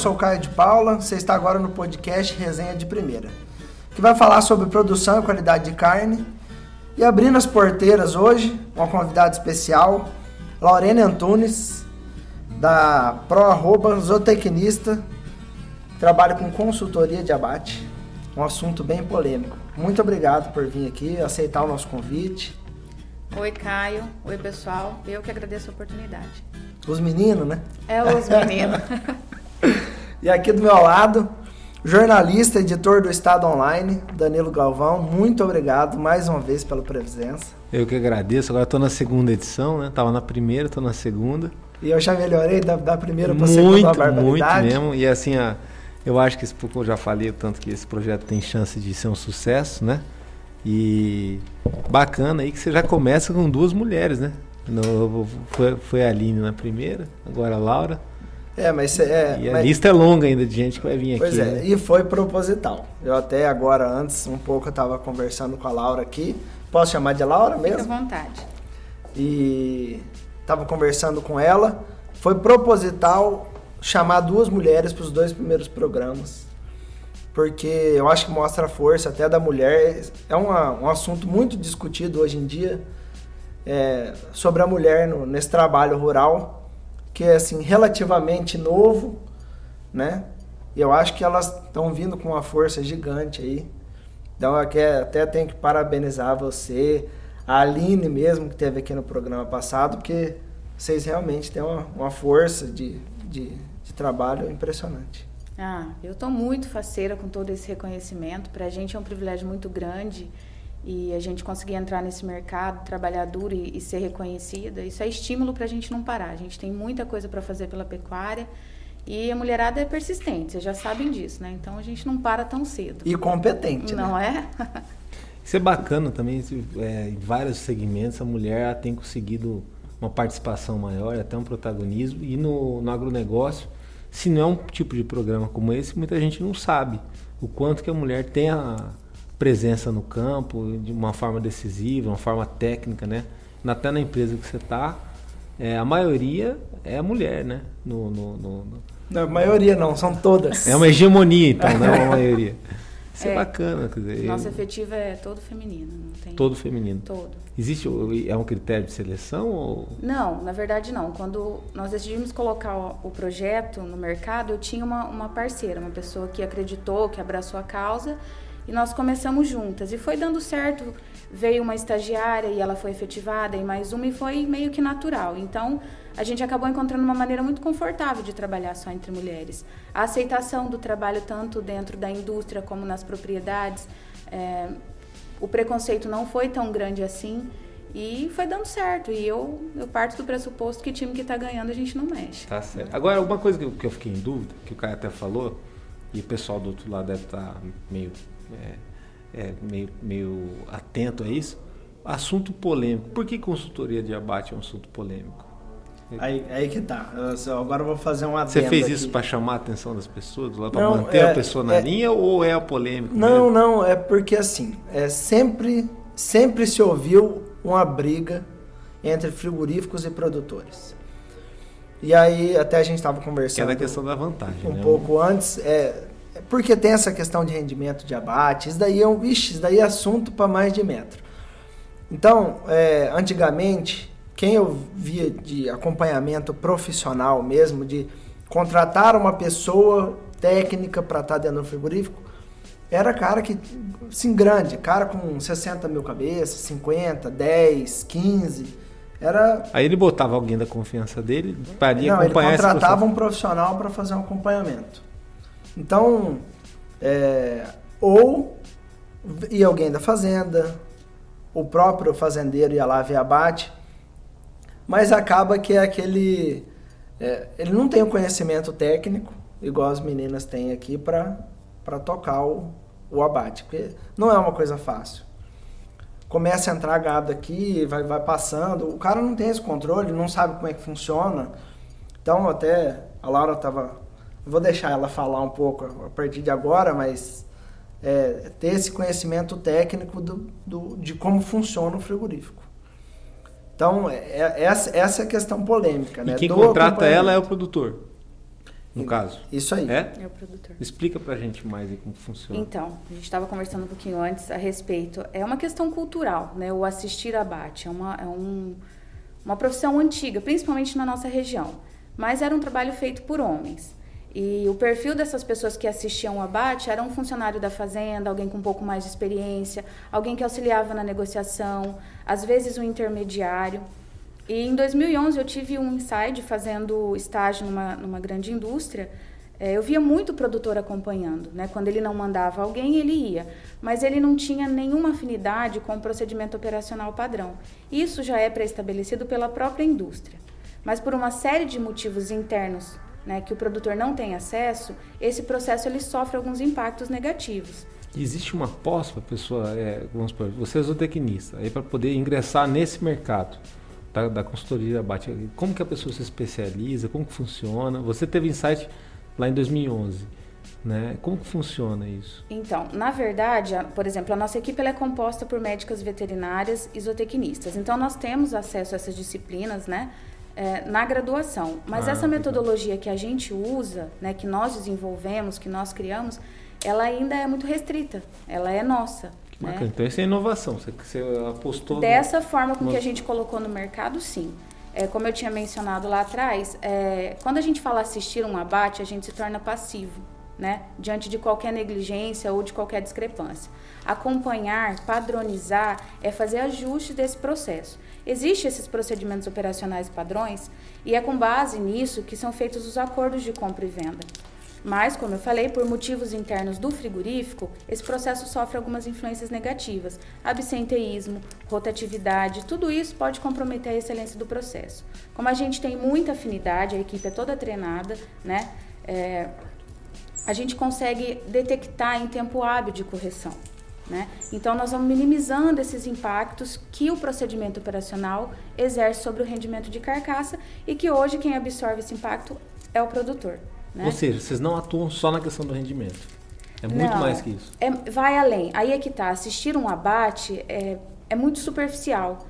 sou o Caio de Paula, você está agora no podcast Resenha de Primeira, que vai falar sobre produção e qualidade de carne. E abrindo as porteiras hoje, uma convidada especial, Laurene Antunes, da @zootecnista, trabalha com consultoria de abate, um assunto bem polêmico. Muito obrigado por vir aqui, aceitar o nosso convite. Oi, Caio. Oi, pessoal. Eu que agradeço a oportunidade. Os meninos, né? É, os meninos. E aqui do meu lado, jornalista, editor do Estado Online, Danilo Galvão. Muito obrigado mais uma vez pela presença. Eu que agradeço. Agora estou na segunda edição, né? Tava na primeira, estou na segunda. E eu já melhorei da primeira para a segunda, a barbaridade. Muito mesmo. E assim, eu acho que, eu já falei o tanto que esse projeto tem chance de ser um sucesso, né? E bacana aí que você já começa com duas mulheres, né? Foi a Aline na primeira, agora a Laura. E a lista é longa ainda de gente que vai vir aqui. Pois é, né? E foi proposital. Eu até agora, antes, um pouco, eu estava conversando com a Laura aqui. Posso chamar de Laura mesmo? Fica à vontade. E estava conversando com ela. Foi proposital chamar duas mulheres para os dois primeiros programas. Porque eu acho que mostra a força até da mulher. É um assunto muito discutido hoje em dia sobre a mulher nesse trabalho rural, que é assim, relativamente novo, né? E eu acho que elas estão vindo com uma força gigante aí. Então eu até tenho que parabenizar você, a Aline mesmo, que esteve aqui no programa passado, porque vocês realmente têm uma força de trabalho impressionante. Eu estou muito faceira com todo esse reconhecimento. Para a gente é um privilégio muito grande e a gente conseguir entrar nesse mercado, trabalhar duro e ser reconhecida. Isso é estímulo para a gente não parar. A gente tem muita coisa para fazer pela pecuária e a mulherada é persistente, vocês já sabem disso, né? Então a gente não para tão cedo. E competente, não né? é? Isso é bacana também, em vários segmentos a mulher tem conseguido uma participação maior, até um protagonismo. E no agronegócio, se não é um tipo de programa como esse, muita gente não sabe o quanto que a mulher tem a presença no campo de uma forma decisiva, uma forma técnica, né? Até na empresa que você está, a maioria é a mulher, né? Não, a maioria não, são todas. É uma hegemonia, então, não é uma maioria. Isso é bacana. Quer dizer, nosso efetivo é todo feminino. Não tem... Todo feminino. Todo. Existe, é um critério de seleção? Ou... Não, na verdade não. Quando nós decidimos colocar o projeto no mercado, eu tinha uma parceira, uma pessoa que acreditou, que abraçou a causa, e nós começamos juntas. E foi dando certo. Veio uma estagiária e ela foi efetivada, e mais uma, e foi meio que natural. Então, a gente acabou encontrando uma maneira muito confortável de trabalhar só entre mulheres. A aceitação do trabalho tanto dentro da indústria como nas propriedades, o preconceito não foi tão grande assim e foi dando certo. E eu parto do pressuposto que time que está ganhando a gente não mexe. Tá certo. Agora, uma coisa que eu fiquei em dúvida, que o Caio até falou, e o pessoal do outro lado deve estar meio atento a isso, assunto polêmico. Por que consultoria de abate é um assunto polêmico? Aí que tá. Agora eu vou fazer um adendo. Você fez aqui. Isso para chamar a atenção das pessoas, para manter a pessoa na linha, ou é a polêmica? Não, é porque assim, sempre se ouviu uma briga entre frigoríficos e produtores. E aí até a gente estava conversando. Que é da questão da vantagem, um pouco antes, porque tem essa questão de rendimento de abate, isso daí é assunto para mais de metro. Então, antigamente, quem eu via de acompanhamento profissional mesmo, de contratar uma pessoa técnica para estar dentro do frigorífico, era cara que, assim, grande, cara com 60 mil cabeças, 50, 10, 15, era... Aí ele botava alguém da confiança dele para acompanhar. Não, ele contratava um profissional para fazer um acompanhamento. Então, ou ia alguém da fazenda, o próprio fazendeiro ia lá ver abate, mas acaba que é aquele... ele não tem o conhecimento técnico, igual as meninas têm aqui, para tocar o abate, porque não é uma coisa fácil. Começa a entrar gado aqui, vai passando, o cara não tem esse controle, não sabe como é que funciona. Então, até a Laura estava... Vou deixar ela falar um pouco a partir de agora, mas ter esse conhecimento técnico de como funciona o frigorífico. Então, essa é a questão polêmica. E né? quem contrata ela é o produtor? no caso. Isso aí. É o produtor. Explica pra gente mais aí como funciona. Então, a gente estava conversando um pouquinho antes a respeito. É uma questão cultural, né? O assistir abate. É uma profissão antiga, principalmente na nossa região. Mas era um trabalho feito por homens. E o perfil dessas pessoas que assistiam o abate era um funcionário da fazenda, alguém com um pouco mais de experiência, alguém que auxiliava na negociação, às vezes um intermediário. E em 2011 eu tive um insight fazendo estágio numa grande indústria. Eu via muito produtor acompanhando, né? Quando ele não mandava alguém, ele ia. Mas ele não tinha nenhuma afinidade com o procedimento operacional padrão. Isso já é pré-estabelecido pela própria indústria. Mas por uma série de motivos internos, né, que o produtor não tem acesso, esse processo ele sofre alguns impactos negativos. Existe uma pós para a pessoa, vamos supor, você é zootecnista, aí para poder ingressar nesse mercado da consultoria de abate, como que a pessoa se especializa, como que funciona? Você teve insight lá em 2011, né? Como que funciona isso? Então, na verdade, por exemplo, a nossa equipe ela é composta por médicas veterinárias e zootecnistas. Então, nós temos acesso a essas disciplinas, né, na graduação. Mas essa metodologia que a gente usa, né, que nós desenvolvemos, que nós criamos, ela ainda é muito restrita. Ela é nossa. Né? Então, essa é inovação. Você apostou... Dessa forma com que a gente colocou no mercado, sim. Como eu tinha mencionado lá atrás, quando a gente fala assistir um abate, a gente se torna passivo, né? Diante de qualquer negligência ou de qualquer discrepância. Acompanhar, padronizar, é fazer ajustes desse processo. Existem esses procedimentos operacionais padrões e é com base nisso que são feitos os acordos de compra e venda. Mas, como eu falei, por motivos internos do frigorífico, esse processo sofre algumas influências negativas. Absenteísmo, rotatividade, tudo isso pode comprometer a excelência do processo. Como a gente tem muita afinidade, a equipe é toda treinada, né? A gente consegue detectar em tempo hábil de correção. Né? Então, nós vamos minimizando esses impactos que o procedimento operacional exerce sobre o rendimento de carcaça e que hoje quem absorve esse impacto é o produtor. Né? Ou seja, vocês não atuam só na questão do rendimento. É muito mais que isso. Vai além. Aí é que tá. Assistir um abate é muito superficial.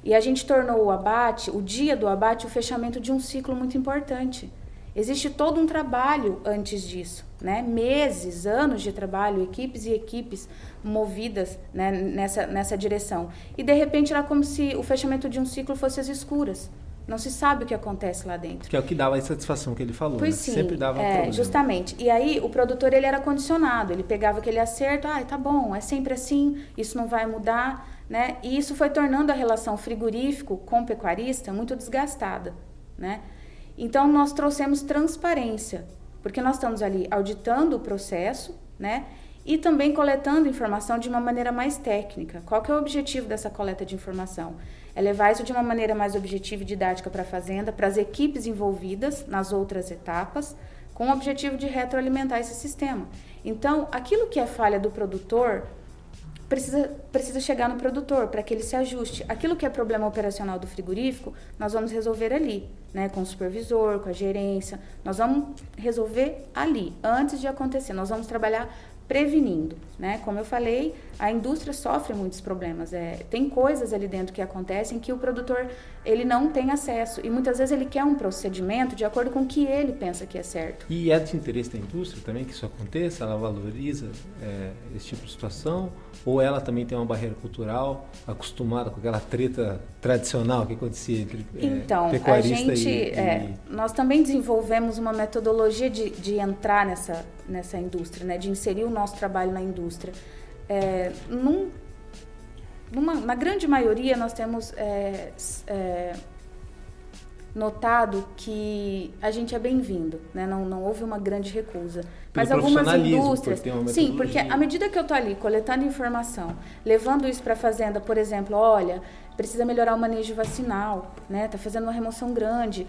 E a gente tornou o abate, o dia do abate, o fechamento de um ciclo muito importante. Existe todo um trabalho antes disso, né? Meses, anos de trabalho, equipes e equipes movidas, né, nessa direção. E de repente era como se o fechamento de um ciclo fosse às escuras. Não se sabe o que acontece lá dentro. Que é o que dava a insatisfação que ele falou, pois né? Sim, sempre dava problema. Justamente. E aí o produtor ele era condicionado, ele pegava aquele acerto, tá bom, é sempre assim, isso não vai mudar, né? E isso foi tornando a relação frigorífico com o pecuarista muito desgastada, né? Então nós trouxemos transparência, porque nós estamos ali auditando o processo, né? E também coletando informação de uma maneira mais técnica. Qual que é o objetivo dessa coleta de informação? É levar isso de uma maneira mais objetiva e didática para a fazenda, para as equipes envolvidas nas outras etapas, com o objetivo de retroalimentar esse sistema. Então, aquilo que é falha do produtor precisa chegar no produtor para que ele se ajuste. Aquilo que é problema operacional do frigorífico, nós vamos resolver ali, né, com o supervisor, com a gerência. Nós vamos resolver ali, antes de acontecer. Nós vamos trabalhar prevenindo, né? Como eu falei, a indústria sofre muitos problemas. Tem coisas ali dentro que acontecem que o produtor ele não tem acesso e muitas vezes ele quer um procedimento de acordo com o que ele pensa que é certo. E é de interesse da indústria também que isso aconteça? Ela valoriza esse tipo de situação? Ou ela também tem uma barreira cultural acostumada com aquela treta tradicional que acontecia entre pecuarista nós também desenvolvemos uma metodologia de entrar nessa indústria, né? De inserir o nosso trabalho na indústria. Na grande maioria nós temos notado que a gente é bem-vindo, né? Não houve uma grande recusa. Mas algumas indústrias... Sim, porque à medida que eu estou ali coletando informação, levando isso para a fazenda, por exemplo, olha, precisa melhorar o manejo vacinal, né? Está fazendo uma remoção grande.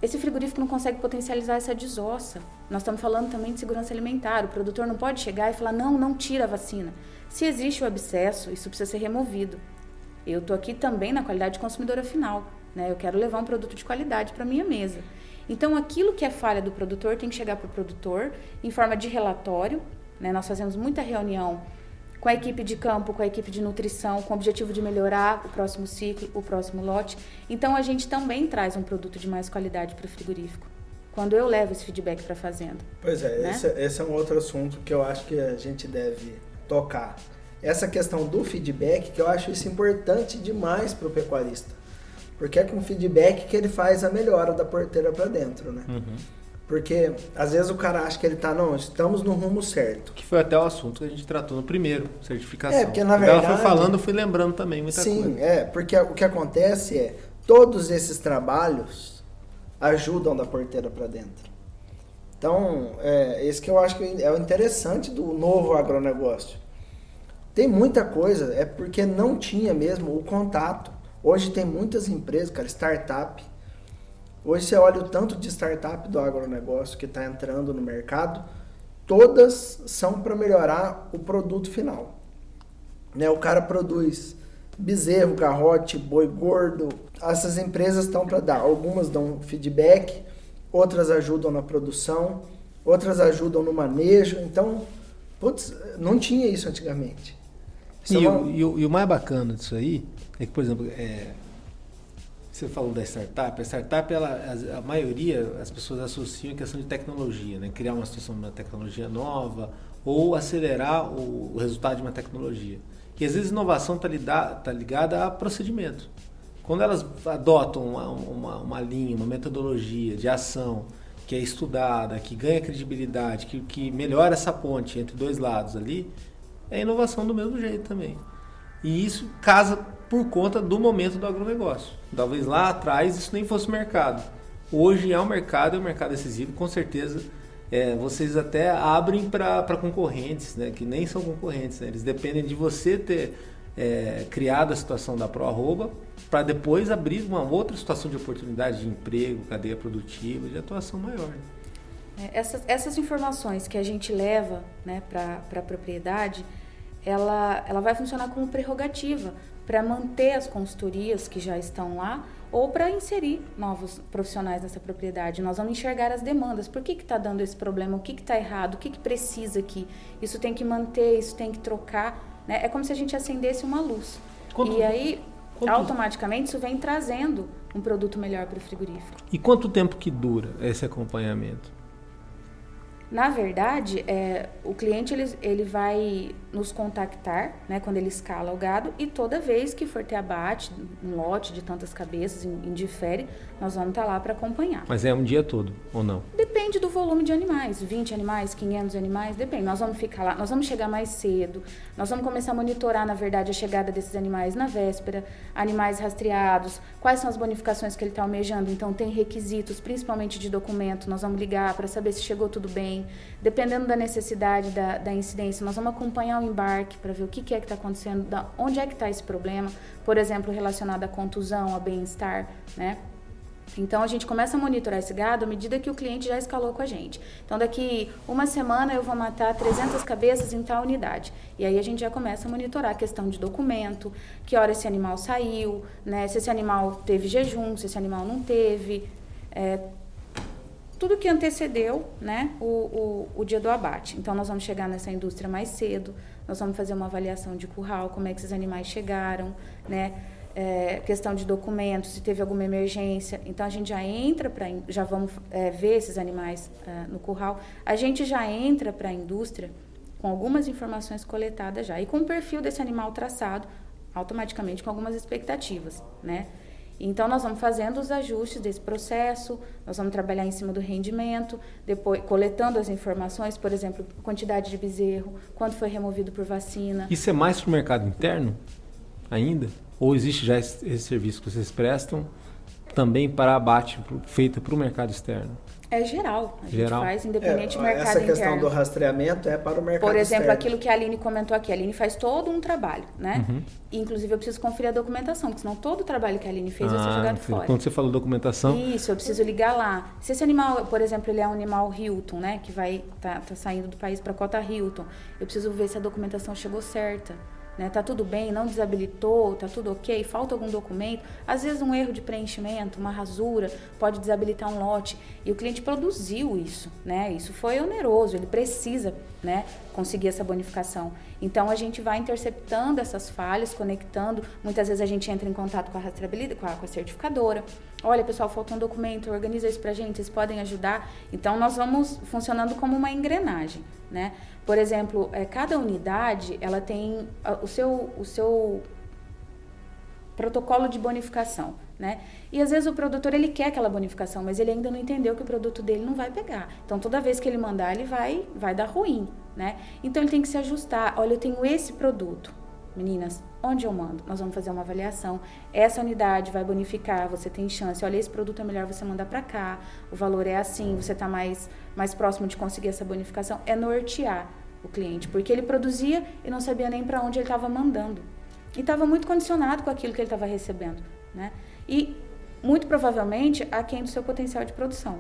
Esse frigorífico não consegue potencializar essa desossa. Nós estamos falando também de segurança alimentar. O produtor não pode chegar e falar, não tira a vacina. Se existe o abscesso, isso precisa ser removido. Eu estou aqui também na qualidade de consumidora final, né? Eu quero levar um produto de qualidade para a minha mesa. Então, aquilo que é falha do produtor tem que chegar para o produtor em forma de relatório, né? Nós fazemos muita reunião com a equipe de campo, com a equipe de nutrição, com o objetivo de melhorar o próximo ciclo, o próximo lote. Então, a gente também traz um produto de mais qualidade para o frigorífico, quando eu levo esse feedback para a fazenda. Pois é, né? esse é um outro assunto que eu acho que a gente deve tocar. Essa questão do feedback, que eu acho isso importante demais para o pecuarista. Porque é com feedback que ele faz a melhora da porteira para dentro, né? Porque às vezes o cara acha que ele estamos no rumo certo. Que foi até o assunto que a gente tratou no primeiro, certificação. Porque na verdade... Ela foi falando, eu fui lembrando também muita coisa. Sim, porque o que acontece é, todos esses trabalhos ajudam da porteira para dentro. Então, esse que eu acho que é o interessante do novo agronegócio. Tem muita coisa, é porque não tinha mesmo o contato. Hoje tem muitas empresas, cara, startup. Hoje você olha o tanto de startup do agronegócio que está entrando no mercado, todas são para melhorar o produto final. Né? O cara produz bezerro, garrote, boi gordo. Essas empresas estão para dar. Algumas dão feedback, outras ajudam na produção, outras ajudam no manejo. Então, não tinha isso antigamente. E o mais bacana disso aí é que, por exemplo, você falou da startup. A startup, a maioria, as pessoas associam a questão de tecnologia, né? Criar uma situação de uma tecnologia nova ou acelerar o resultado de uma tecnologia. E às vezes inovação está ligada a procedimento. Quando elas adotam uma linha, uma metodologia de ação que é estudada, que ganha credibilidade, que melhora essa ponte entre dois lados ali, é inovação do mesmo jeito também. E isso casa por conta do momento do agronegócio. Talvez lá atrás isso nem fosse mercado. Hoje é um mercado decisivo, com certeza. Vocês até abrem para concorrentes, né, que nem são concorrentes. Né? Eles dependem de você ter criado a situação da Proarroba para depois abrir uma outra situação de oportunidade de emprego, cadeia produtiva, de atuação maior. Né? Essas informações que a gente leva, né, para a propriedade, ela vai funcionar como prerrogativa para manter as consultorias que já estão lá ou para inserir novos profissionais nessa propriedade. Nós vamos enxergar as demandas. Por que está dando esse problema? O que está errado? O que precisa aqui? Isso tem que manter, isso tem que trocar. Né? É como se a gente acendesse uma luz. E aí, automaticamente, isso vem trazendo um produto melhor para o frigorífico. E quanto tempo que dura esse acompanhamento? Na verdade, o cliente ele vai nos contactar, né, quando ele escala o gado, e toda vez que for ter abate, um lote de tantas cabeças, indifere, nós vamos estar lá para acompanhar. Mas é um dia todo, ou não? Depende do volume de animais, 20 animais, 500 animais, depende. Nós vamos ficar lá, nós vamos chegar mais cedo, nós vamos começar a monitorar, na verdade, a chegada desses animais na véspera, animais rastreados, quais são as bonificações que ele está almejando, então tem requisitos, principalmente de documento, nós vamos ligar para saber se chegou tudo bem. Dependendo da necessidade da incidência, nós vamos acompanhar o embarque para ver o que é que está acontecendo, onde é que está esse problema, por exemplo, relacionado à contusão, a bem-estar, né? Então, a gente começa a monitorar esse gado à medida que o cliente já escalou com a gente. Então, daqui uma semana eu vou matar 300 cabeças em tal unidade. E aí a gente já começa a monitorar a questão de documento, que hora esse animal saiu, né? Se esse animal teve jejum, se esse animal não teve, tudo que antecedeu, né, o dia do abate. Então, nós vamos chegar nessa indústria mais cedo, nós vamos fazer uma avaliação de curral, como é que esses animais chegaram, né, questão de documentos, se teve alguma emergência. Então, a gente já vamos ver esses animais no curral. A gente já entra para a indústria com algumas informações coletadas já, e com o perfil desse animal traçado, automaticamente com algumas expectativas, né. Então, nós vamos fazendo os ajustes desse processo, nós vamos trabalhar em cima do rendimento, depois coletando as informações, por exemplo, quantidade de bezerro, quanto foi removido por vacina. Isso é mais para o mercado interno ainda? Ou existe já esse serviço que vocês prestam também para abate feito para o mercado externo? É geral, a gente faz independente do mercado interno. Essa questão interno. do rastreamento é para o mercado Por exemplo, externo. aquilo que a Aline comentou aqui. A Aline faz todo um trabalho, né? Uhum. Inclusive, eu preciso conferir a documentação, porque senão todo o trabalho que a Aline fez vai ser jogado fora. Quando você falou documentação... Isso, eu preciso ligar lá. Se esse animal, por exemplo, ele é um animal Hilton, né? Que tá saindo do país para a cota Hilton. Eu preciso ver se a documentação chegou certa. Né? Tá tudo bem, não desabilitou, tá tudo ok, falta algum documento. Às vezes um erro de preenchimento, uma rasura, pode desabilitar um lote. E o cliente produziu isso, né? Isso foi oneroso, ele precisa, né, conseguir essa bonificação. Então a gente vai interceptando essas falhas, conectando. Muitas vezes a gente entra em contato com a rastreabilidade, com a certificadora, olha, pessoal, falta um documento, organiza isso pra gente, vocês podem ajudar. Então, nós vamos funcionando como uma engrenagem, né? Por exemplo, cada unidade, ela tem o seu protocolo de bonificação, né? E às vezes o produtor, ele quer aquela bonificação, mas ele ainda não entendeu que o produto dele não vai pegar. Então, toda vez que ele mandar, ele vai dar ruim, né? Então, ele tem que se ajustar. Olha, eu tenho esse produto. Meninas, onde eu mando? Nós vamos fazer uma avaliação. Essa unidade vai bonificar, você tem chance. Olha, esse produto é melhor você mandar para cá. O valor é assim, você está mais próximo de conseguir essa bonificação. É nortear o cliente, porque ele produzia e não sabia nem para onde ele estava mandando. E estava muito condicionado com aquilo que ele estava recebendo, né? E, muito provavelmente, aquém do seu potencial de produção,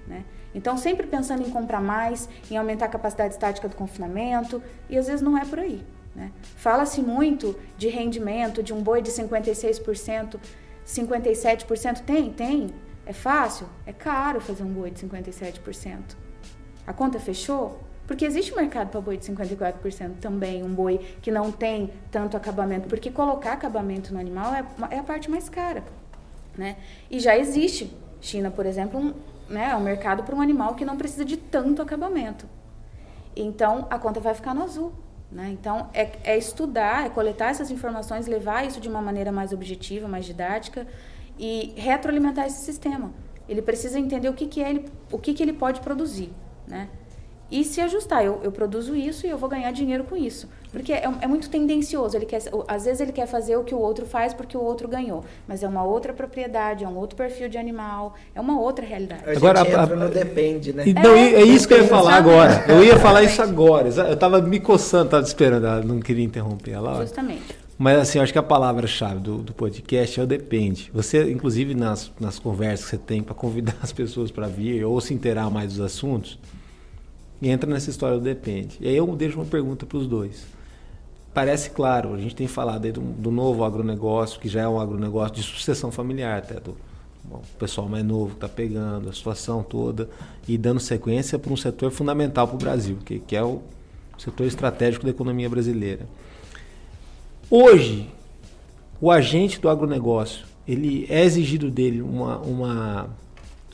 né? Então, sempre pensando em comprar mais, em aumentar a capacidade estática do confinamento, e às vezes não é por aí, né? Fala-se muito de rendimento, de um boi de 56%, 57%. Tem. É fácil? É caro fazer um boi de 57%. A conta fechou? Porque existe mercado para boi de 54% também, um boi que não tem tanto acabamento. Porque colocar acabamento no animal é a parte mais cara, né? E já existe, China, por exemplo, um mercado para um animal que não precisa de tanto acabamento. Então, a conta vai ficar no azul, né? Então, é estudar, é coletar essas informações, levar isso de uma maneira mais objetiva, mais didática e retroalimentar esse sistema. Ele precisa entender o que ele pode produzir, né? E se ajustar, eu produzo isso e eu vou ganhar dinheiro com isso. Porque é muito tendencioso, às vezes ele quer fazer o que o outro faz porque o outro ganhou. Mas é uma outra propriedade, é um outro perfil de animal, é uma outra realidade. A gente entra no depende, né? Então, é isso que eu ia falar agora. Eu ia falar isso agora. Eu estava me coçando, estava esperando, ela não queria interromper ela. Justamente. Mas assim, eu acho que a palavra-chave do podcast é o depende. Você, inclusive, nas conversas que você tem para convidar as pessoas para vir ou se inteirar mais dos assuntos, entra nessa história do depende. E aí eu deixo uma pergunta para os dois. Parece claro, a gente tem falado aí do novo agronegócio, que já é um agronegócio de sucessão familiar, até do pessoal mais novo que está pegando a situação toda e dando sequência para um setor fundamental para o Brasil, que é o setor estratégico da economia brasileira. Hoje, o agente do agronegócio, ele é exigido dele uma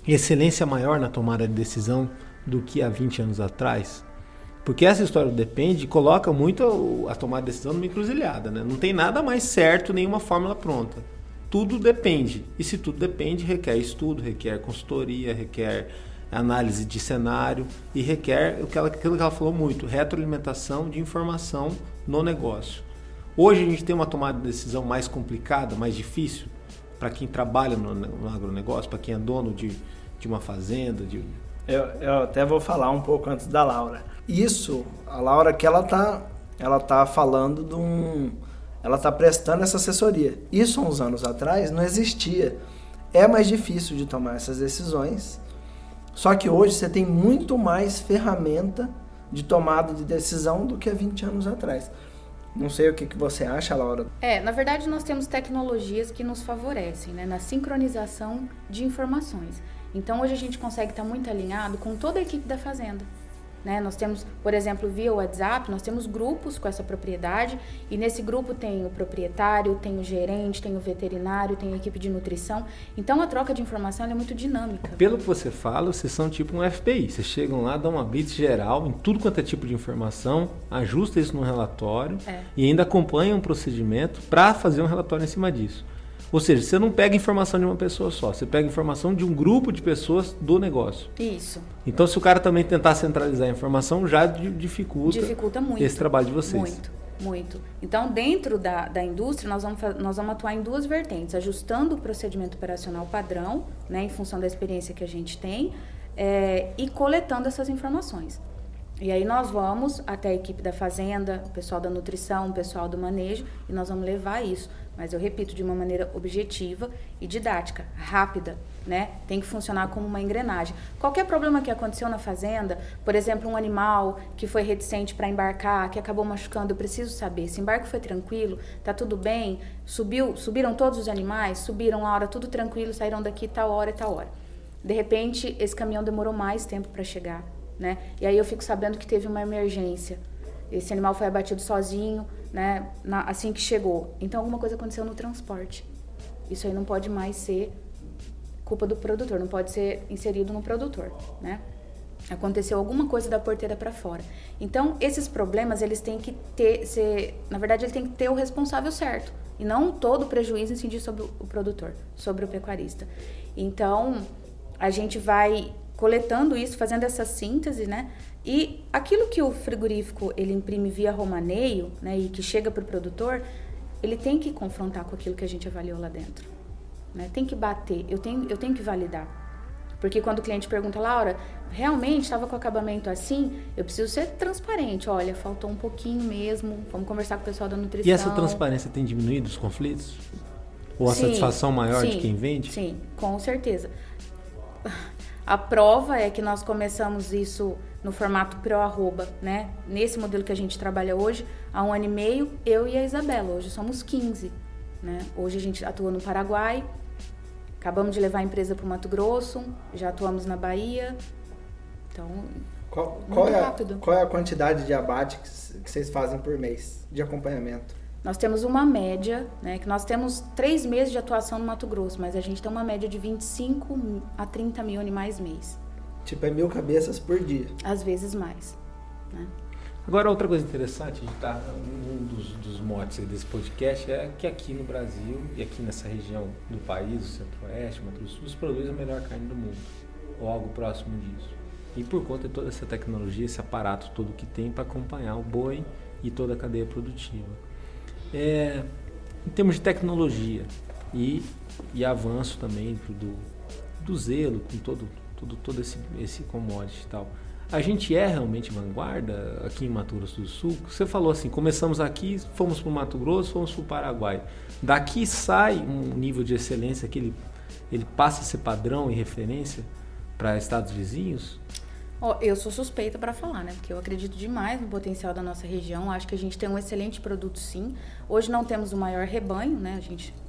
excelência maior na tomada de decisão do que há 20 anos atrás? Porque essa história do depende coloca muito a tomada de decisão numa encruzilhada, né? Não tem nada mais certo, nenhuma fórmula pronta. Tudo depende. E se tudo depende, requer estudo, requer consultoria, requer análise de cenário e requer aquilo que ela falou muito, retroalimentação de informação no negócio. Hoje a gente tem uma tomada de decisão mais complicada, mais difícil, para quem trabalha no agronegócio, para quem é dono de uma fazenda, Eu até vou falar um pouco antes da Laura. Isso, a Laura, que ela tá falando ela tá prestando essa assessoria. Isso, há uns anos atrás, não existia. É mais difícil de tomar essas decisões. Só que hoje você tem muito mais ferramenta de tomada de decisão do que há 20 anos atrás. Não sei o que você acha, Laura. Na verdade, nós temos tecnologias que nos favorecem, né, na sincronização de informações. Então, hoje a gente consegue estar muito alinhado com toda a equipe da fazenda, né? Nós temos, por exemplo, via WhatsApp, nós temos grupos com essa propriedade e nesse grupo tem o proprietário, tem o gerente, tem o veterinário, tem a equipe de nutrição. Então, a troca de informação é muito dinâmica. Pelo que você fala, vocês são tipo um FBI. Vocês chegam lá, dão uma blitz geral em tudo quanto é tipo de informação, ajusta isso no relatório e ainda acompanha um procedimento para fazer um relatório em cima disso. Ou seja, você não pega informação de uma pessoa só, você pega informação de um grupo de pessoas do negócio. Isso. Então, se o cara também tentar centralizar a informação, já dificulta muito esse trabalho de vocês. Muito. Então, dentro da indústria, nós vamos atuar em duas vertentes, ajustando o procedimento operacional padrão, né, em função da experiência que a gente tem, e coletando essas informações. E aí nós vamos até a equipe da fazenda, o pessoal da nutrição, o pessoal do manejo, e nós vamos levar isso. Mas eu repito, de uma maneira objetiva e didática, rápida, né? Tem que funcionar como uma engrenagem. Qualquer problema que aconteceu na fazenda, por exemplo, um animal que foi reticente para embarcar, que acabou machucando, eu preciso saber, se o embarque foi tranquilo, tá tudo bem, subiram todos os animais, subiram a hora, tudo tranquilo, saíram daqui tal hora e tal hora. De repente, esse caminhão demorou mais tempo para chegar, né? E aí eu fico sabendo que teve uma emergência. Esse animal foi abatido sozinho, né, assim que chegou. Então, alguma coisa aconteceu no transporte. Isso aí não pode mais ser culpa do produtor, não pode ser inserido no produtor, né? Aconteceu alguma coisa da porteira para fora. Então, esses problemas, eles têm que na verdade, ele tem que ter o responsável certo. E não todo o prejuízo incidir sobre o produtor, sobre o pecuarista. Então, a gente vai coletando isso, fazendo essa síntese, né? E aquilo que o frigorífico, ele imprime via romaneio, né? E que chega para o produtor, ele tem que confrontar com aquilo que a gente avaliou lá dentro. Né? Tem que bater, eu tenho que validar. Porque quando o cliente pergunta, Laura, realmente estava com acabamento assim? Eu preciso ser transparente. Olha, faltou um pouquinho mesmo. Vamos conversar com o pessoal da nutrição. E essa transparência tem diminuído os conflitos? Ou a satisfação maior de quem vende? Sim, com certeza. A prova é que nós começamos isso no formato pro-arroba, né? Nesse modelo que a gente trabalha hoje, há 1 ano e meio, eu e a Isabela. Hoje somos 15. Né? Hoje a gente atua no Paraguai. Acabamos de levar a empresa para o Mato Grosso, já atuamos na Bahia. Então, qual é a quantidade de abate que vocês fazem por mês de acompanhamento? Nós temos uma média, né, que nós temos 3 meses de atuação no Mato Grosso, mas a gente tem uma média de 25 a 30 mil animais mês. Tipo, é 1.000 cabeças por dia? Às vezes mais. Né? Agora, outra coisa interessante, um dos motes desse podcast é que aqui no Brasil e aqui nessa região do país, o Centro-Oeste, o Mato Grosso do Sul, se produz a melhor carne do mundo, ou algo próximo disso. E por conta de toda essa tecnologia, esse aparato todo que tem para acompanhar o boi e toda a cadeia produtiva. Em termos de tecnologia e avanço também do zelo com todo esse commodity e tal, a gente é realmente vanguarda aqui em Mato Grosso do Sul? Você falou assim, começamos aqui, fomos para o Mato Grosso, fomos para o Paraguai. Daqui sai um nível de excelência que ele passa a ser padrão e referência para estados vizinhos? Eu sou suspeita para falar, né? Porque eu acredito demais no potencial da nossa região. Acho que a gente tem um excelente produto, sim. Hoje não temos o maior rebanho, né?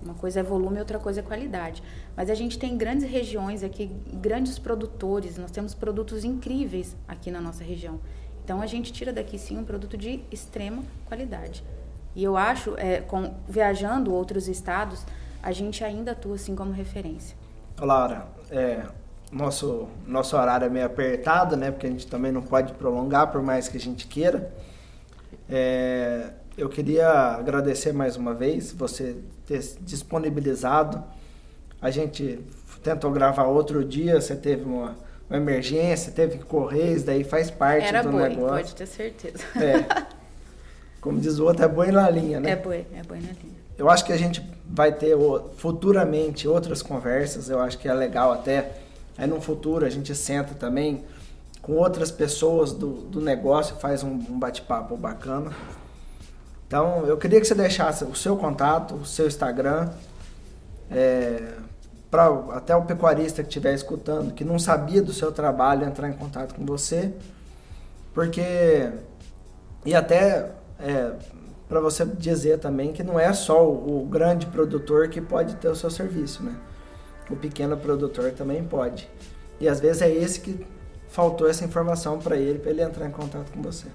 Uma coisa é volume, outra coisa é qualidade. Mas a gente tem grandes regiões aqui, grandes produtores. Nós temos produtos incríveis aqui na nossa região. Então, a gente tira daqui, sim, um produto de extrema qualidade. E eu acho, viajando outros estados, a gente ainda atua, assim, como referência. Laura, nosso horário é meio apertado, né? Porque a gente também não pode prolongar, por mais que a gente queira. Eu queria agradecer mais uma vez você ter disponibilizado. A gente tentou gravar outro dia, você teve uma emergência, teve que correr, isso daí faz parte do negócio. Era boi, pode ter certeza. Como diz o outro, é boi na linha, né? É boi na linha. Eu acho que a gente vai ter futuramente outras conversas, eu acho que é legal até. Aí no futuro a gente senta também com outras pessoas do negócio, faz um bate-papo bacana. Então eu queria que você deixasse o seu contato, o seu Instagram, para até o pecuarista que estiver escutando, que não sabia do seu trabalho, entrar em contato com você. E até para você dizer também que não é só o grande produtor que pode ter o seu serviço, né? O pequeno produtor também pode. E às vezes é esse que faltou essa informação para ele entrar em contato com você.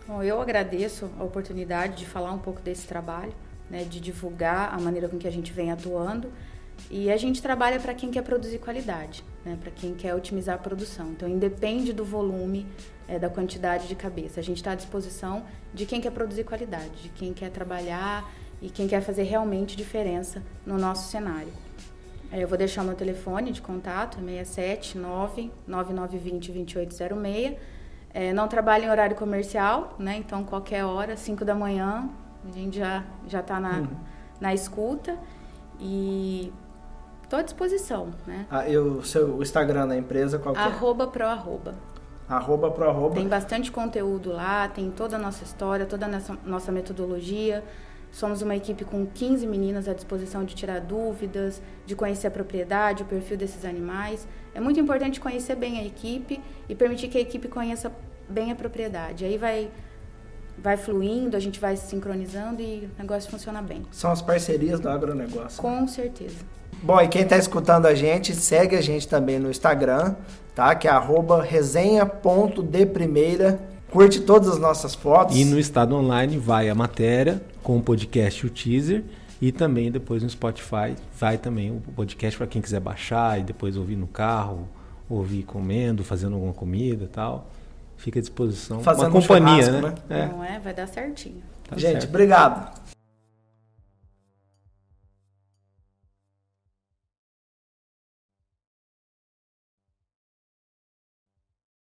Bom, eu agradeço a oportunidade de falar um pouco desse trabalho, né, de divulgar a maneira com que a gente vem atuando. E a gente trabalha para quem quer produzir qualidade, né, para quem quer otimizar a produção. Então, independe do volume, da quantidade de cabeça. A gente está à disposição de quem quer produzir qualidade, de quem quer trabalhar e quem quer fazer realmente diferença no nosso cenário. Eu vou deixar o meu telefone de contato, 679-9920-2806. Não trabalho em horário comercial, né? Então qualquer hora, 5 da manhã, a gente já está na escuta e estou à disposição, né? E o seu Instagram da empresa qual que é? @proarroba. @proarroba. Tem bastante conteúdo lá, tem toda a nossa história, toda a nossa metodologia. Somos uma equipe com 15 meninas à disposição de tirar dúvidas, de conhecer a propriedade, o perfil desses animais. É muito importante conhecer bem a equipe e permitir que a equipe conheça bem a propriedade. Aí vai fluindo, a gente vai se sincronizando e o negócio funciona bem. São as parcerias do agronegócio. Com certeza. Bom, e quem está escutando a gente, segue a gente também no Instagram, tá? Que é @resenha.deprimeira. Curte todas as nossas fotos. E no Estado Online vai a matéria com o podcast, o teaser, E também depois no Spotify vai também o podcast para quem quiser baixar e depois ouvir no carro, ouvir comendo, fazendo alguma comida e tal. Fica à disposição. Fazendo uma companhia, um né? Não é? Vai dar certinho. Gente, obrigado.